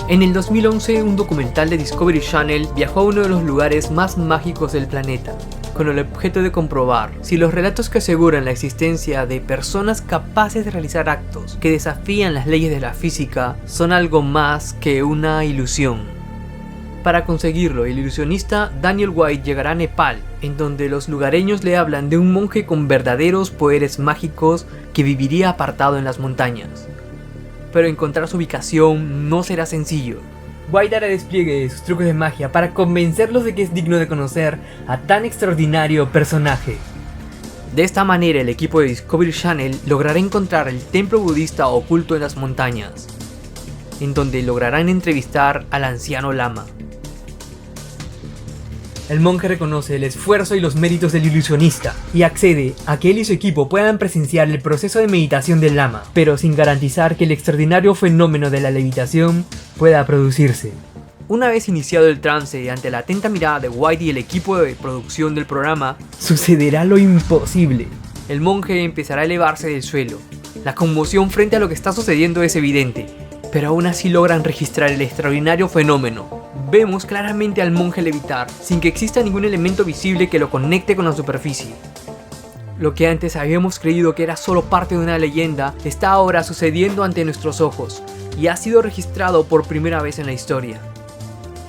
En el 2011, un documental de Discovery Channel viajó a uno de los lugares más mágicos del planeta, con el objeto de comprobar si los relatos que aseguran la existencia de personas capaces de realizar actos que desafían las leyes de la física son algo más que una ilusión. Para conseguirlo, el ilusionista Daniel White llegará a Nepal, en donde los lugareños le hablan de un monje con verdaderos poderes mágicos que viviría apartado en las montañas. Pero encontrar su ubicación no será sencillo. White hará despliegue de sus trucos de magia para convencerlos de que es digno de conocer a tan extraordinario personaje. De esta manera, el equipo de Discovery Channel logrará encontrar el templo budista oculto en las montañas, en donde lograrán entrevistar al anciano lama. El monje reconoce el esfuerzo y los méritos del ilusionista y accede a que él y su equipo puedan presenciar el proceso de meditación del lama, pero sin garantizar que el extraordinario fenómeno de la levitación pueda producirse. Una vez iniciado el trance ante la atenta mirada de White y el equipo de producción del programa, sucederá lo imposible. El monje empezará a elevarse del suelo. La conmoción frente a lo que está sucediendo es evidente, pero aún así logran registrar el extraordinario fenómeno. Vemos claramente al monje levitar, sin que exista ningún elemento visible que lo conecte con la superficie. Lo que antes habíamos creído que era solo parte de una leyenda, está ahora sucediendo ante nuestros ojos, y ha sido registrado por primera vez en la historia.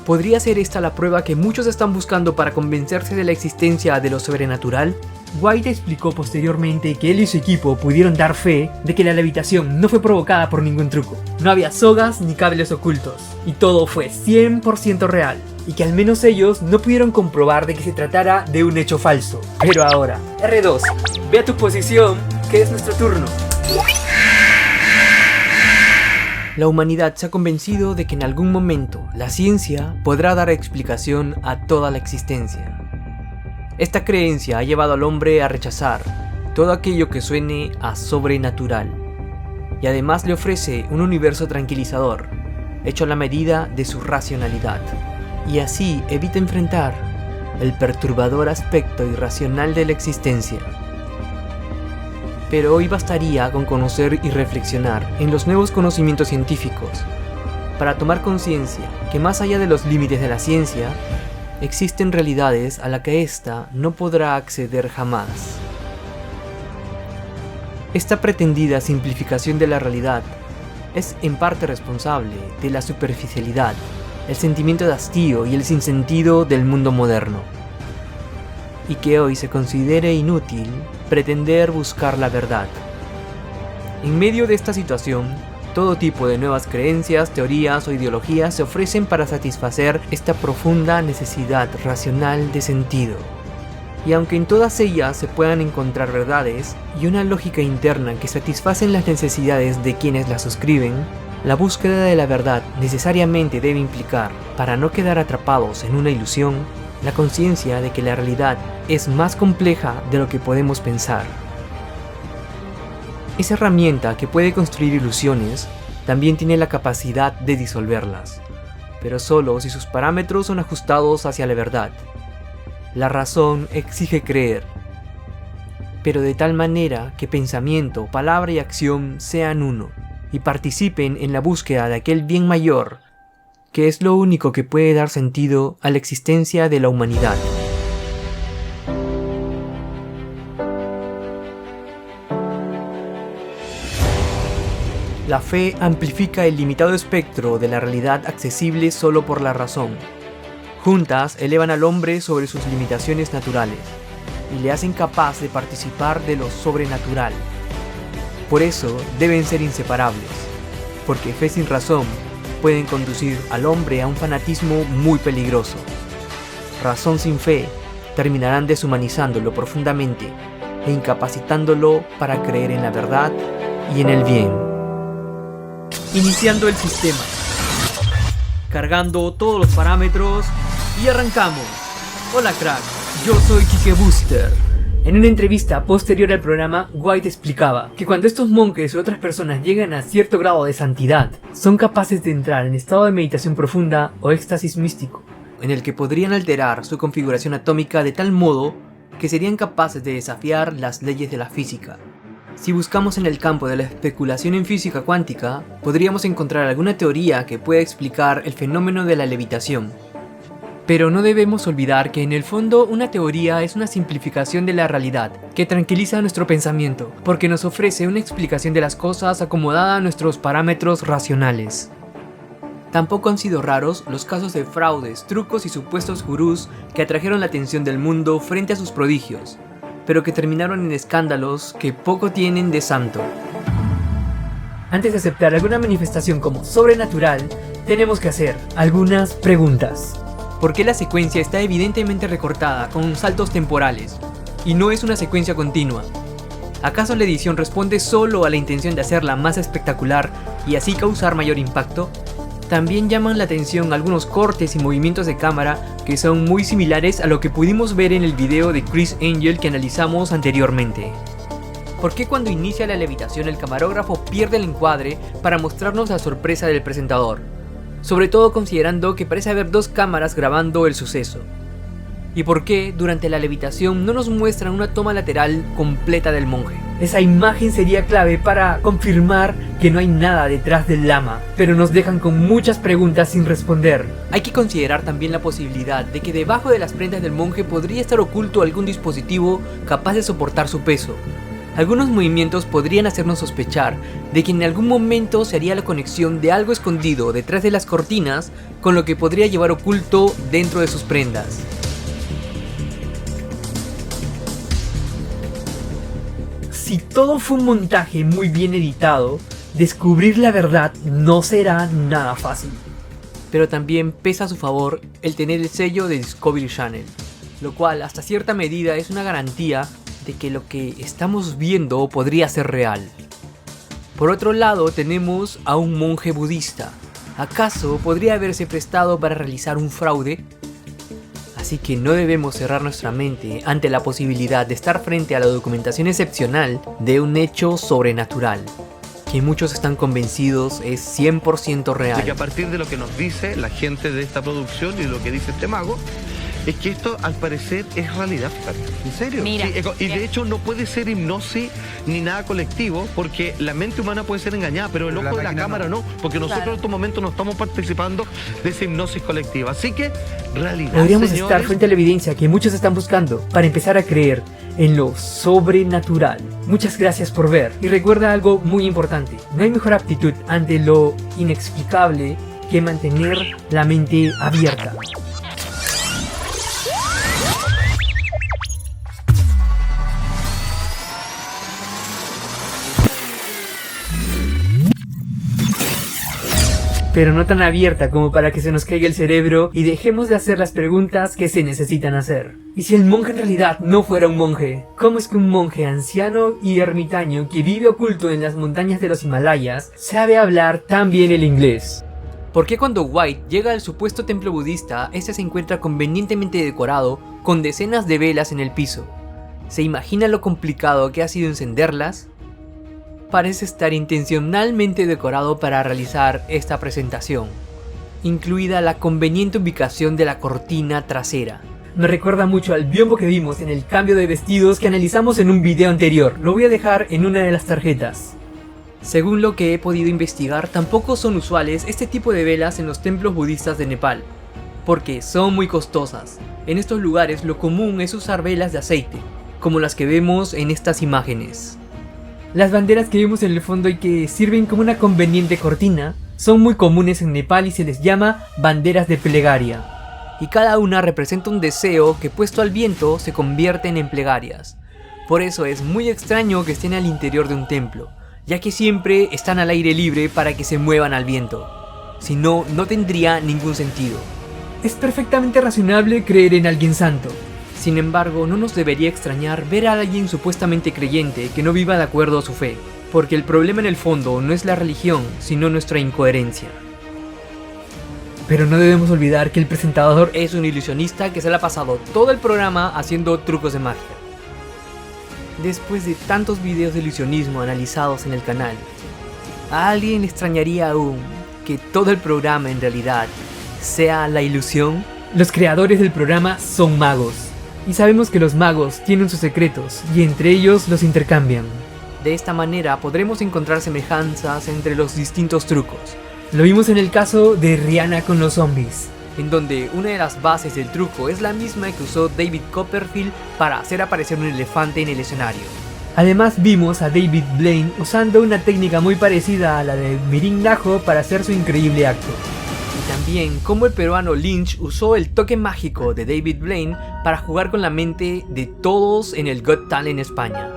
¿Podría ser esta la prueba que muchos están buscando para convencerse de la existencia de lo sobrenatural? White explicó posteriormente que él y su equipo pudieron dar fe de que la levitación no fue provocada por ningún truco. No había sogas ni cables ocultos, y todo fue 100% real, y que al menos ellos no pudieron comprobar de que se tratara de un hecho falso. Pero ahora, R2, ve a tu posición, que es nuestro turno. La humanidad se ha convencido de que en algún momento la ciencia podrá dar explicación a toda la existencia. Esta creencia ha llevado al hombre a rechazar todo aquello que suene a sobrenatural, y además le ofrece un universo tranquilizador, hecho a la medida de su racionalidad, y así evita enfrentar el perturbador aspecto irracional de la existencia. Pero hoy bastaría con conocer y reflexionar en los nuevos conocimientos científicos para tomar conciencia que más allá de los límites de la ciencia, existen realidades a las que ésta no podrá acceder jamás. Esta pretendida simplificación de la realidad es en parte responsable de la superficialidad, el sentimiento de hastío y el sinsentido del mundo moderno, y que hoy se considere inútil pretender buscar la verdad. En medio de esta situación, todo tipo de nuevas creencias, teorías o ideologías se ofrecen para satisfacer esta profunda necesidad racional de sentido. Y aunque en todas ellas se puedan encontrar verdades y una lógica interna que satisfacen las necesidades de quienes las suscriben, la búsqueda de la verdad necesariamente debe implicar, para no quedar atrapados en una ilusión, la conciencia de que la realidad es más compleja de lo que podemos pensar. Esa herramienta que puede construir ilusiones también tiene la capacidad de disolverlas, pero solo si sus parámetros son ajustados hacia la verdad. La razón exige creer, pero de tal manera que pensamiento, palabra y acción sean uno, y participen en la búsqueda de aquel bien mayor, que es lo único que puede dar sentido a la existencia de la humanidad. La fe amplifica el limitado espectro de la realidad accesible solo por la razón. Juntas elevan al hombre sobre sus limitaciones naturales y le hacen capaz de participar de lo sobrenatural. Por eso deben ser inseparables, porque fe sin razón pueden conducir al hombre a un fanatismo muy peligroso. Razón sin fe terminarán deshumanizándolo profundamente e incapacitándolo para creer en la verdad y en el bien. Iniciando el sistema, cargando todos los parámetros y arrancamos. Hola crack, yo soy Kike Booster. En una entrevista posterior al programa, White explicaba que cuando estos monjes u otras personas llegan a cierto grado de santidad, son capaces de entrar en estado de meditación profunda o éxtasis místico, en el que podrían alterar su configuración atómica de tal modo que serían capaces de desafiar las leyes de la física. Si buscamos en el campo de la especulación en física cuántica, podríamos encontrar alguna teoría que pueda explicar el fenómeno de la levitación. Pero no debemos olvidar que en el fondo una teoría es una simplificación de la realidad, que tranquiliza nuestro pensamiento, porque nos ofrece una explicación de las cosas acomodada a nuestros parámetros racionales. Tampoco han sido raros los casos de fraudes, trucos y supuestos gurús que atrajeron la atención del mundo frente a sus prodigios, pero que terminaron en escándalos que poco tienen de santo. Antes de aceptar alguna manifestación como sobrenatural, tenemos que hacer algunas preguntas. ¿Por qué la secuencia está evidentemente recortada con saltos temporales y no es una secuencia continua? ¿Acaso la edición responde solo a la intención de hacerla más espectacular y así causar mayor impacto? También llaman la atención algunos cortes y movimientos de cámara que son muy similares a lo que pudimos ver en el video de Criss Angel que analizamos anteriormente. ¿Por qué cuando inicia la levitación el camarógrafo pierde el encuadre para mostrarnos la sorpresa del presentador? Sobre todo considerando que parece haber dos cámaras grabando el suceso. ¿Y por qué durante la levitación no nos muestran una toma lateral completa del monje? Esa imagen sería clave para confirmar que no hay nada detrás del lama, pero nos dejan con muchas preguntas sin responder. Hay que considerar también la posibilidad de que debajo de las prendas del monje podría estar oculto algún dispositivo capaz de soportar su peso. Algunos movimientos podrían hacernos sospechar de que en algún momento se haría la conexión de algo escondido detrás de las cortinas con lo que podría llevar oculto dentro de sus prendas. Si todo fue un montaje muy bien editado, descubrir la verdad no será nada fácil. Pero también pesa a su favor el tener el sello de Discovery Channel, lo cual hasta cierta medida es una garantía de que lo que estamos viendo podría ser real. Por otro lado tenemos a un monje budista. ¿Acaso podría haberse prestado para realizar un fraude? Así que no debemos cerrar nuestra mente ante la posibilidad de estar frente a la documentación excepcional de un hecho sobrenatural, que muchos están convencidos es 100% real. De que a partir de lo que nos dice la gente de esta producción y de lo que dice este mago, es que esto al parecer es realidad. ¿En serio? Mira, sí, y de hecho no puede ser hipnosis ni nada colectivo, porque la mente humana puede ser engañada, pero el ojo de la cámara no, porque nosotros en estos momentos no estamos participando de esa hipnosis colectiva. Así que, realidad, podríamos señores, estar frente a la evidencia que muchos están buscando para empezar a creer en lo sobrenatural. Muchas gracias por ver, y recuerda algo muy importante: no hay mejor aptitud ante lo inexplicable que mantener la mente abierta. Pero no tan abierta como para que se nos caiga el cerebro y dejemos de hacer las preguntas que se necesitan hacer. ¿Y si el monje en realidad no fuera un monje? ¿Cómo es que un monje anciano y ermitaño que vive oculto en las montañas de los Himalayas sabe hablar tan bien el inglés? ¿Por qué cuando White llega al supuesto templo budista, este se encuentra convenientemente decorado con decenas de velas en el piso? ¿Se imagina lo complicado que ha sido encenderlas? Parece estar intencionalmente decorado para realizar esta presentación, incluida la conveniente ubicación de la cortina trasera. Me recuerda mucho al biombo que vimos en el cambio de vestidos que analizamos en un video anterior. Lo voy a dejar en una de las tarjetas. Según lo que he podido investigar, tampoco son usuales este tipo de velas en los templos budistas de Nepal, porque son muy costosas. En estos lugares lo común es usar velas de aceite, como las que vemos en estas imágenes. Las banderas que vemos en el fondo y que sirven como una conveniente cortina son muy comunes en Nepal y se les llama banderas de plegaria. Y cada una representa un deseo que puesto al viento se convierten en plegarias. Por eso es muy extraño que estén al interior de un templo, ya que siempre están al aire libre para que se muevan al viento. Si no, no tendría ningún sentido. Es perfectamente razonable creer en alguien santo. Sin embargo, no nos debería extrañar ver a alguien supuestamente creyente que no viva de acuerdo a su fe, porque el problema en el fondo no es la religión, sino nuestra incoherencia. Pero no debemos olvidar que el presentador es un ilusionista que se le ha pasado todo el programa haciendo trucos de magia. Después de tantos videos de ilusionismo analizados en el canal, ¿a alguien le extrañaría aún que todo el programa en realidad sea la ilusión? Los creadores del programa son magos. Y sabemos que los magos tienen sus secretos y entre ellos los intercambian. De esta manera podremos encontrar semejanzas entre los distintos trucos. Lo vimos en el caso de Rihanna con los zombies, en donde una de las bases del truco es la misma que usó David Copperfield para hacer aparecer un elefante en el escenario. Además vimos a David Blaine usando una técnica muy parecida a la de Mirin Najo para hacer su increíble acto. Y también cómo el peruano Lynch usó el toque mágico de David Blaine para jugar con la mente de todos en el Got Talent España.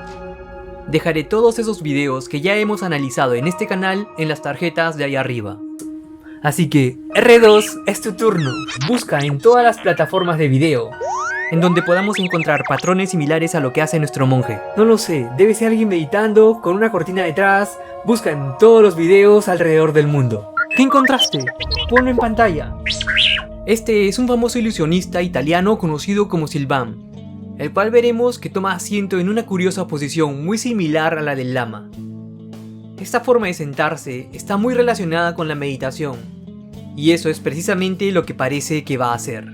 Dejaré todos esos videos que ya hemos analizado en este canal en las tarjetas de ahí arriba. Así que, R2, es tu turno. Busca en todas las plataformas de video, en donde podamos encontrar patrones similares a lo que hace nuestro monje. No lo sé, debe ser alguien meditando, con una cortina detrás. Busca en todos los videos alrededor del mundo. ¿Qué encontraste? Ponlo en pantalla. Este es un famoso ilusionista italiano conocido como Silvan, el cual veremos que toma asiento en una curiosa posición muy similar a la del lama. Esta forma de sentarse está muy relacionada con la meditación, y eso es precisamente lo que parece que va a hacer.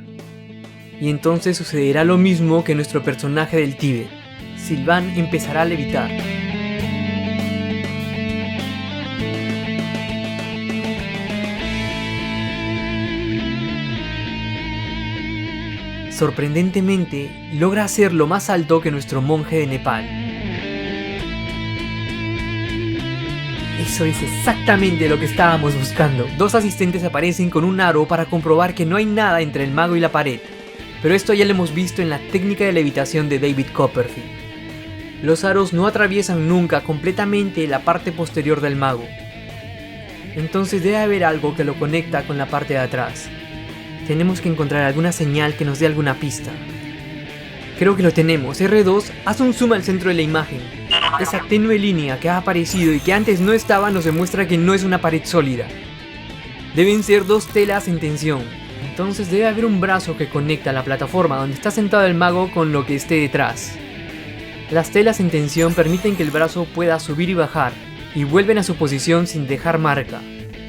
Y entonces sucederá lo mismo que nuestro personaje del Tíbet. Silvan empezará a levitar. Sorprendentemente, logra hacerlo más alto que nuestro monje de Nepal. Eso es exactamente lo que estábamos buscando. Dos asistentes aparecen con un aro para comprobar que no hay nada entre el mago y la pared. Pero esto ya lo hemos visto en la técnica de levitación de David Copperfield. Los aros no atraviesan nunca completamente la parte posterior del mago. Entonces debe haber algo que lo conecta con la parte de atrás. Tenemos que encontrar alguna señal que nos dé alguna pista. Creo que lo tenemos. R2, haz un zoom al centro de la imagen. Esa tenue línea que ha aparecido y que antes no estaba nos demuestra que no es una pared sólida. Deben ser dos telas en tensión. Entonces debe haber un brazo que conecta la plataforma donde está sentado el mago con lo que esté detrás. Las telas en tensión permiten que el brazo pueda subir y bajar, y vuelven a su posición sin dejar marca.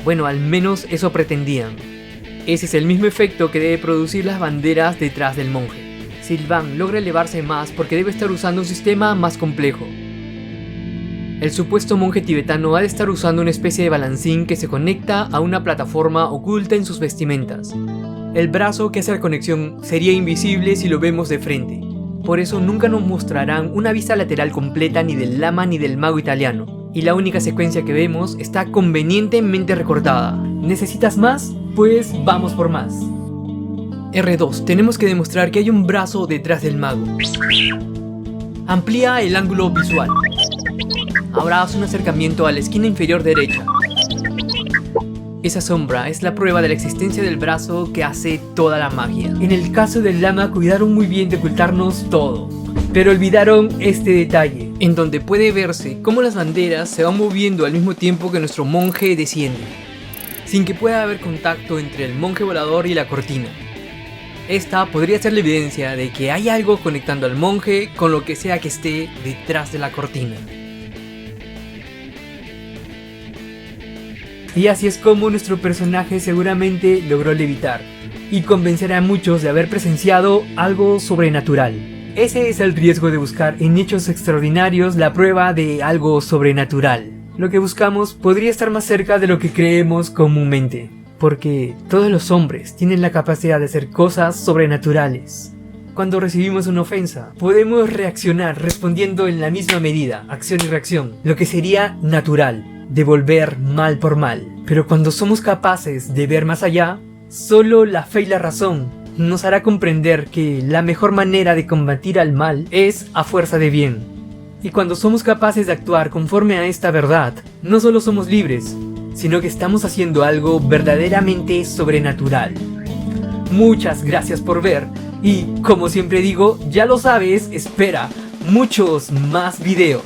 Bueno, al menos eso pretendían. Ese es el mismo efecto que debe producir las banderas detrás del monje. Silvan logra elevarse más porque debe estar usando un sistema más complejo. El supuesto monje tibetano ha de estar usando una especie de balancín que se conecta a una plataforma oculta en sus vestimentas. El brazo que hace la conexión sería invisible si lo vemos de frente. Por eso nunca nos mostrarán una vista lateral completa ni del lama ni del mago italiano. Y la única secuencia que vemos está convenientemente recortada. ¿Necesitas más? Pues vamos por más. R2, tenemos que demostrar que hay un brazo detrás del mago. Amplía el ángulo visual. Ahora haz un acercamiento a la esquina inferior derecha. Esa sombra es la prueba de la existencia del brazo que hace toda la magia. En el caso del lama cuidaron muy bien de ocultarnos todo, pero olvidaron este detalle, en donde puede verse cómo las banderas se van moviendo al mismo tiempo que nuestro monje desciende, sin que pueda haber contacto entre el monje volador y la cortina. Esta podría ser la evidencia de que hay algo conectando al monje con lo que sea que esté detrás de la cortina. Y así es como nuestro personaje seguramente logró levitar y convencer a muchos de haber presenciado algo sobrenatural. Ese es el riesgo de buscar en hechos extraordinarios la prueba de algo sobrenatural. Lo que buscamos podría estar más cerca de lo que creemos comúnmente, porque todos los hombres tienen la capacidad de hacer cosas sobrenaturales. Cuando recibimos una ofensa, podemos reaccionar respondiendo en la misma medida, acción y reacción, lo que sería natural. Devolver mal por mal. Pero cuando somos capaces de ver más allá, solo la fe y la razón nos hará comprender que la mejor manera de combatir al mal es a fuerza de bien. Y cuando somos capaces de actuar conforme a esta verdad, no solo somos libres, sino que estamos haciendo algo verdaderamente sobrenatural. Muchas gracias por ver y, como siempre digo, ya lo sabes, espera muchos más videos.